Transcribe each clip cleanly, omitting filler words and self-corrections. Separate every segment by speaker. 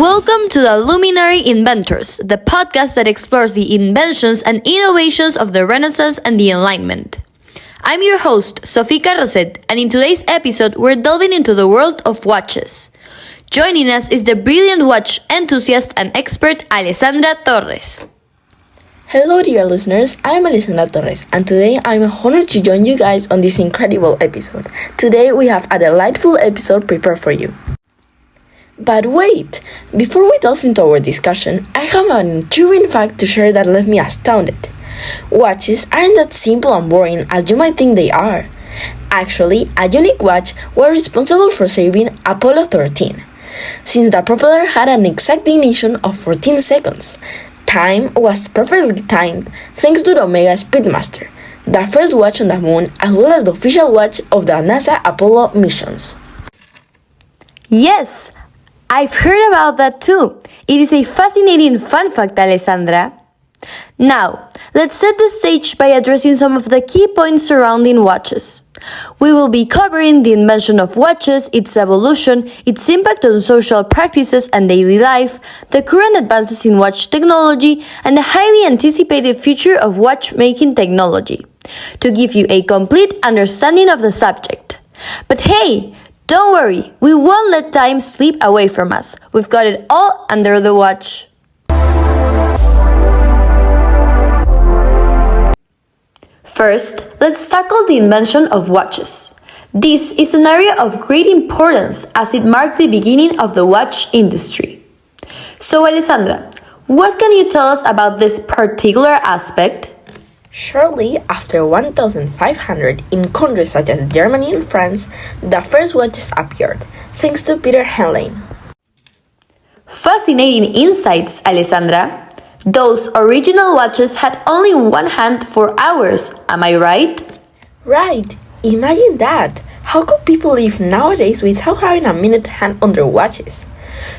Speaker 1: Welcome to the Luminary Inventors, the podcast that explores the inventions and innovations of the Renaissance and the Enlightenment. I'm your host, Sofía Carracet, and in today's episode, we're delving into the world of watches. Joining us is the brilliant watch enthusiast and expert, Alessandra Torres.
Speaker 2: Hello dear listeners, I'm Alessandra Torres, and today I'm honored to join you guys on this incredible episode. Today we have a delightful episode prepared for you. But wait, before we delve into our discussion, I have an intriguing fact to share that left me astounded. Watches aren't that simple and boring as you might think they are. Actually, a unique watch was responsible for saving Apollo 13, since the propeller had an exact ignition of 14 seconds. Time was perfectly timed thanks to the Omega Speedmaster, the first watch on the moon as well as the official watch of the NASA Apollo missions.
Speaker 1: Yes, I've heard about that too. It is a fascinating fun fact, Alessandra. Now, let's set the stage by addressing some of the key points surrounding watches. We will be covering the invention of watches, its evolution, its impact on social practices and daily life, the current advances in watch technology, and the highly anticipated future of watchmaking technology, to give you a complete understanding of the subject. But hey, don't worry, we won't let time slip away from us. We've got it all under the watch. First, let's tackle the invention of watches. This is an area of great importance as it marked the beginning of the watch industry. So, Alessandra, what can you tell us about this particular aspect?
Speaker 2: Shortly after 1500, in countries such as Germany and France, the first watches appeared, thanks to Peter Heinlein.
Speaker 1: Fascinating insights, Alessandra. Those original watches had only one hand for hours, am I right?
Speaker 2: Right, imagine that! How could people live nowadays without having a minute hand on their watches?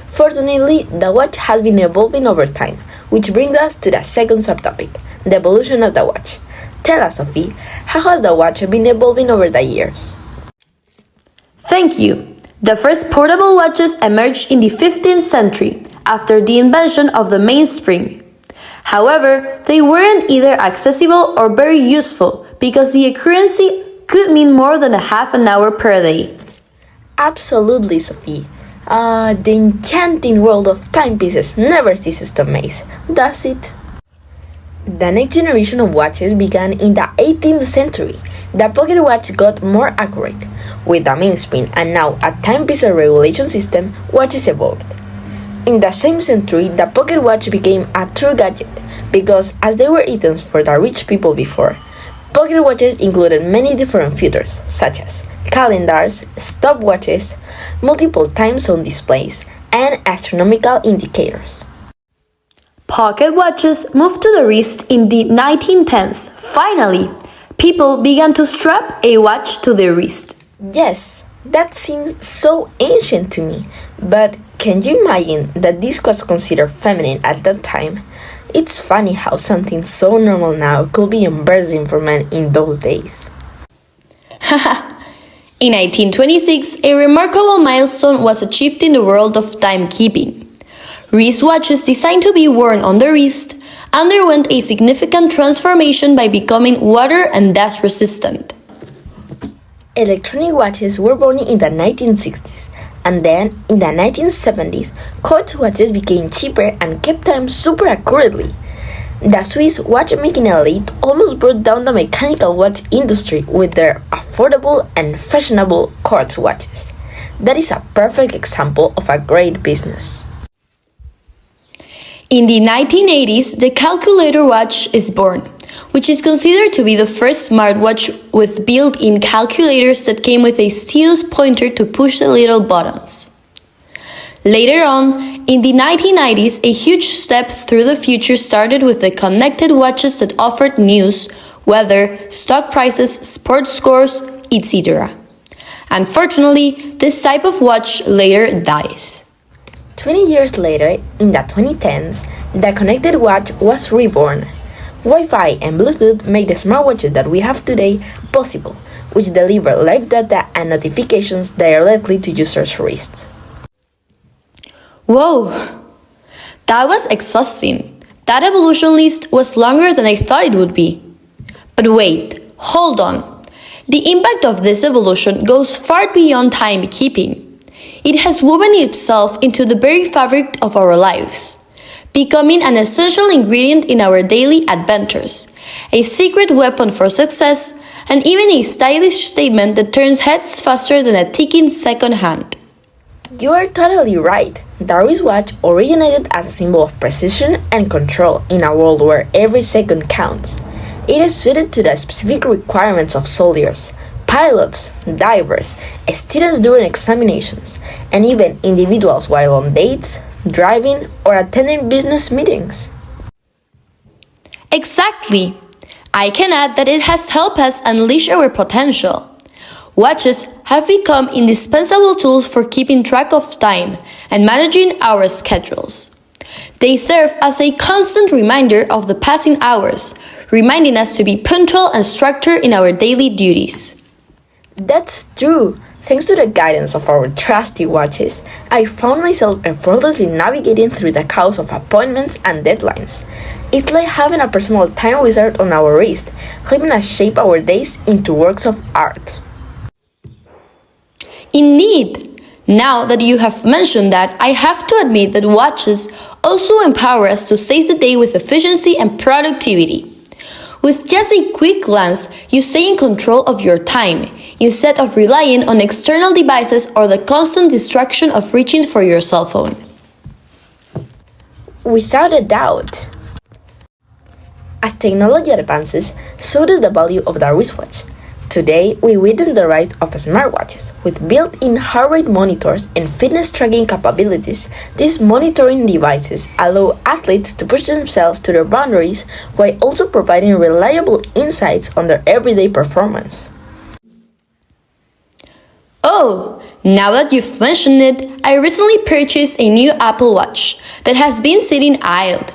Speaker 2: Fortunately, the watch has been evolving over time, which brings us to the second subtopic, the evolution of the watch. Tell us, Sophie, how has the watch been evolving over the years?
Speaker 1: Thank you. The first portable watches emerged in the 15th century, after the invention of the mainspring. However, they weren't either accessible or very useful because the accuracy could mean more than a half an hour per day.
Speaker 2: Absolutely, Sophie. The enchanting world of timepieces never ceases to amaze, does it? The next generation of watches began in the 18th century. The pocket watch got more accurate. With the mainspring and now a timepiece regulation system, watches evolved. In the same century, the pocket watch became a true gadget because, as they were items for the rich people before, pocket watches included many different features such as calendars, stopwatches, multiple time zone displays, and astronomical indicators.
Speaker 1: Pocket watches moved to the wrist in the 1910s. Finally, people began to strap a watch to their wrist.
Speaker 2: Yes, that seems so ancient to me, but can you imagine that this was considered feminine at that time? It's funny how something so normal now could be embarrassing for men in those days.
Speaker 1: In 1926, a remarkable milestone was achieved in the world of timekeeping. Wristwatches designed to be worn on the wrist underwent a significant transformation by becoming water and dust resistant.
Speaker 2: Electronic watches were born in the 1960s, and then in the 1970s, quartz watches became cheaper and kept time super accurately. The Swiss watchmaking elite almost brought down the mechanical watch industry with their affordable and fashionable quartz watches. That is a perfect example of a great business.
Speaker 1: In the 1980s, the calculator watch is born, which is considered to be the first smartwatch with built-in calculators that came with a stylus pointer to push the little buttons. Later on, in the 1990s, a huge step through the future started with the connected watches that offered news, weather, stock prices, sports scores, etc. Unfortunately, this type of watch later dies.
Speaker 2: 20 years later, in the 2010s, the connected watch was reborn. Wi-Fi and Bluetooth make the smartwatches that we have today possible, which deliver live data and notifications directly to users' wrists.
Speaker 1: Whoa, that was exhausting. That evolution list was longer than I thought it would be. But wait, hold on. The impact of this evolution goes far beyond timekeeping. It has woven itself into the very fabric of our lives, becoming an essential ingredient in our daily adventures, a secret weapon for success, and even a stylish statement that turns heads faster than a ticking second hand.
Speaker 2: You are totally right. The wristwatch originated as a symbol of precision and control in a world where every second counts. It is suited to the specific requirements of soldiers, pilots, divers, students during examinations, and even individuals while on dates, driving, or attending business meetings.
Speaker 1: Exactly. I can add that it has helped us unleash our potential. Watches have become indispensable tools for keeping track of time and managing our schedules. They serve as a constant reminder of the passing hours, reminding us to be punctual and structured in our daily duties.
Speaker 2: That's true. Thanks to the guidance of our trusty watches, I found myself effortlessly navigating through the chaos of appointments and deadlines. It's like having a personal time wizard on our wrist, helping us shape our days into works of art.
Speaker 1: Indeed! Now that you have mentioned that, I have to admit that watches also empower us to seize the day with efficiency and productivity. With just a quick glance, you stay in control of your time, instead of relying on external devices or the constant distraction of reaching for your cell phone.
Speaker 2: Without a doubt. As technology advances, so does the value of the wristwatch. Today, we witness the rise of smartwatches. With built-in heart rate monitors and fitness tracking capabilities, these monitoring devices allow athletes to push themselves to their boundaries while also providing reliable insights on their everyday performance.
Speaker 1: Oh, now that you've mentioned it, I recently purchased a new Apple Watch that has been sitting idle.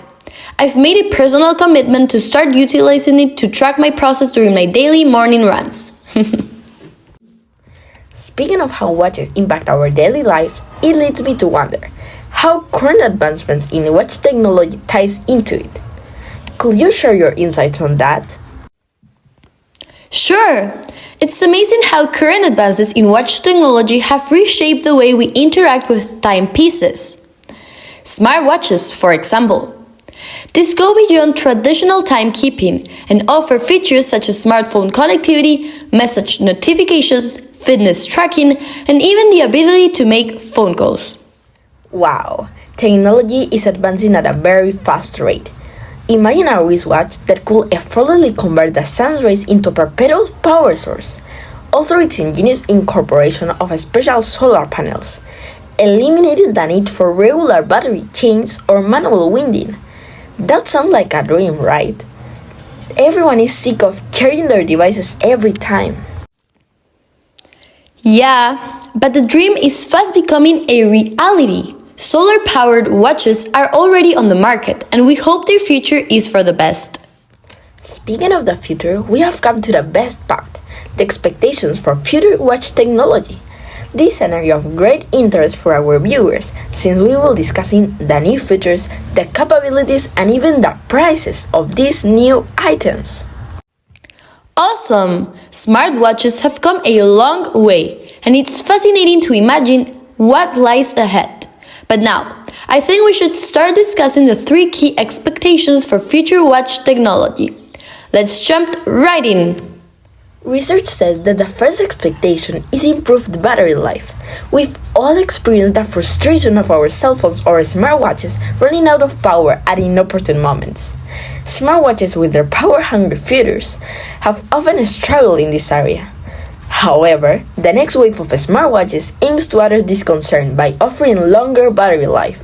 Speaker 1: I've made a personal commitment to start utilizing it to track my process during my daily morning runs.
Speaker 2: Speaking of how watches impact our daily life, it leads me to wonder how current advancements in watch technology ties into it. Could you share your insights on that?
Speaker 1: Sure! It's amazing how current advances in watch technology have reshaped the way we interact with timepieces. Smartwatches, for example. These go beyond traditional timekeeping and offer features such as smartphone connectivity, message notifications, fitness tracking, and even the ability to make phone calls.
Speaker 2: Wow, technology is advancing at a very fast rate. Imagine a wristwatch that could effortlessly convert the sun's rays into a perpetual power source, all through its ingenious incorporation of special solar panels, eliminating the need for regular battery changes or manual winding. That sounds like a dream, right? Everyone is sick of carrying their devices every time.
Speaker 1: Yeah, but the dream is fast becoming a reality. Solar-powered watches are already on the market, and we hope their future is for the best.
Speaker 2: Speaking of the future, we have come to the best part, the expectations for future watch technology. This is an area of great interest for our viewers, since we will be discussing the new features, the capabilities, and even the prices of these new items.
Speaker 1: Awesome! Smartwatches have come a long way, and it's fascinating to imagine what lies ahead. But now, I think we should start discussing the 3 key expectations for future watch technology. Let's jump right in.
Speaker 2: Research says that the first expectation is improved battery life. We've all experienced the frustration of our cell phones or smartwatches running out of power at inopportune moments. Smartwatches with their power-hungry features have often struggled in this area. However, the next wave of smartwatches aims to address this concern by offering longer battery life.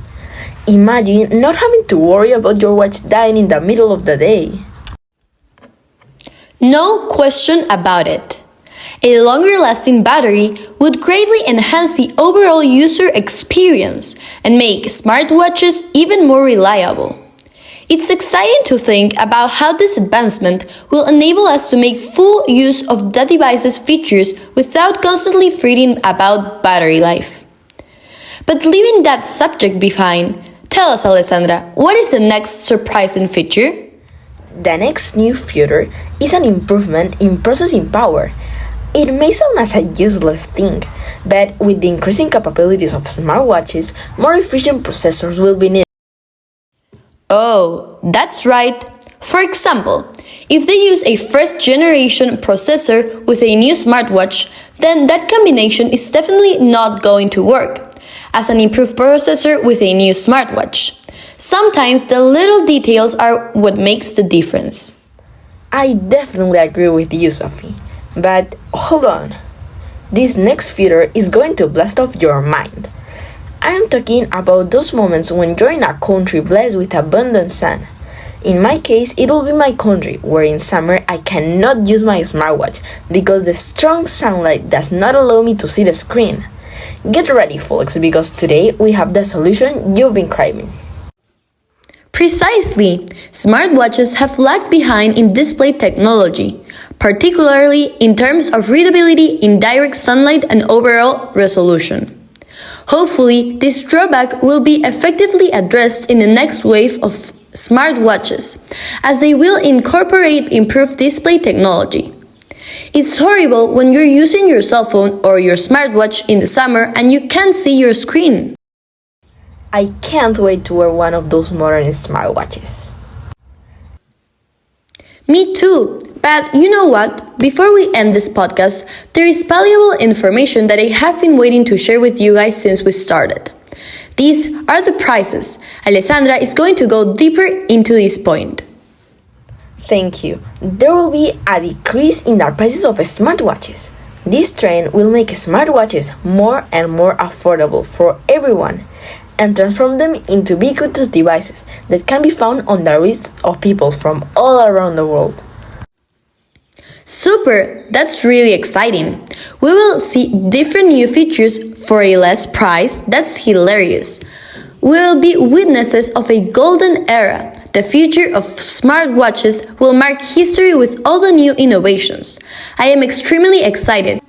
Speaker 2: Imagine not having to worry about your watch dying in the middle of the day.
Speaker 1: No question about it. A longer-lasting battery would greatly enhance the overall user experience and make smartwatches even more reliable. It's exciting to think about how this advancement will enable us to make full use of the device's features without constantly fretting about battery life. But leaving that subject behind, tell us, Alessandra, what is the next surprising feature?
Speaker 2: The next new feature is an improvement in processing power. It may sound as a useless thing, but with the increasing capabilities of smartwatches, more efficient processors will be needed.
Speaker 1: Oh, that's right. For example, if they use a first-generation processor with a new smartwatch, then that combination is definitely not going to work as an improved processor with a new smartwatch. Sometimes the little details are what makes the difference.
Speaker 2: I definitely agree with you, Sophie. But hold on. This next feature is going to blast off your mind. I am talking about those moments when you're in a country blessed with abundant sun. In my case, it will be my country, where in summer I cannot use my smartwatch because the strong sunlight does not allow me to see the screen. Get ready, folks, because today we have the solution you've been craving.
Speaker 1: Precisely! Smartwatches have lagged behind in display technology, particularly in terms of readability in direct sunlight and overall resolution. Hopefully, this drawback will be effectively addressed in the next wave of smartwatches, as they will incorporate improved display technology. It's horrible when you're using your cell phone or your smartwatch in the summer and you can't see your screen.
Speaker 2: I can't wait to wear one of those modern smartwatches.
Speaker 1: Me too, but you know what? Before we end this podcast, there is valuable information that I have been waiting to share with you guys since we started. These are the prices. Alessandra is going to go deeper into this point.
Speaker 2: Thank you. There will be a decrease in the prices of smartwatches. This trend will make smartwatches more and more affordable for everyone and transform them into ubiquitous devices that can be found on the wrists of people from all around the world.
Speaker 1: Super! That's really exciting. We will see different new features for a less price. That's hilarious. We will be witnesses of a golden era. The future of smartwatches will mark history with all the new innovations. I am extremely excited.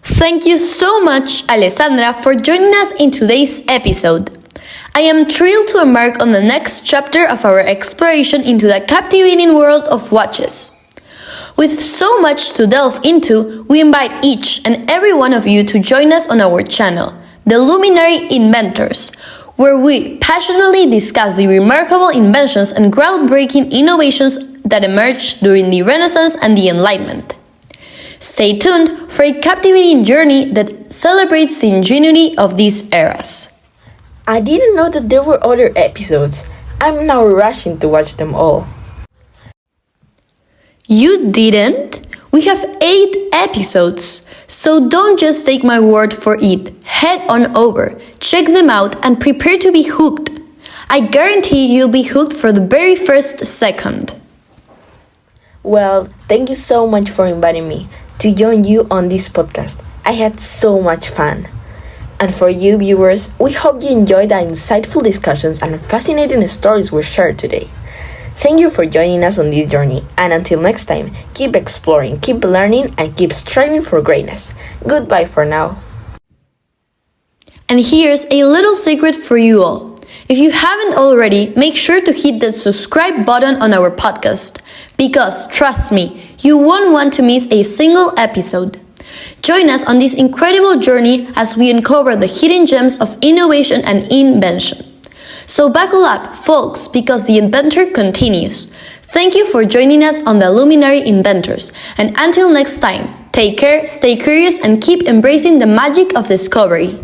Speaker 1: Thank you so much, Alessandra, for joining us in today's episode. I am thrilled to embark on the next chapter of our exploration into the captivating world of watches. With so much to delve into, we invite each and every one of you to join us on our channel, The Luminary Inventors, where we passionately discuss the remarkable inventions and groundbreaking innovations that emerged during the Renaissance and the Enlightenment. Stay tuned for a captivating journey that celebrates the ingenuity of these eras.
Speaker 2: I didn't know that there were other episodes. I'm now rushing to watch them all.
Speaker 1: You didn't? We have 8 episodes, so don't just take my word for it. Head on over, check them out, and prepare to be hooked. I guarantee you'll be hooked for the very first second.
Speaker 2: Well, thank you so much for inviting me to join you on this podcast. I had so much fun. And for you viewers, we hope you enjoyed the insightful discussions and fascinating stories we shared today. Thank you for joining us on this journey, and until next time, keep exploring, keep learning, and keep striving for greatness. Goodbye for now.
Speaker 1: And here's a little secret for you all. If you haven't already, make sure to hit that subscribe button on our podcast, because trust me, you won't want to miss a single episode. Join us on this incredible journey as we uncover the hidden gems of innovation and invention. So buckle up, folks, because the adventure continues. Thank you for joining us on the Luminary Inventors, and until next time, take care, stay curious, and keep embracing the magic of discovery.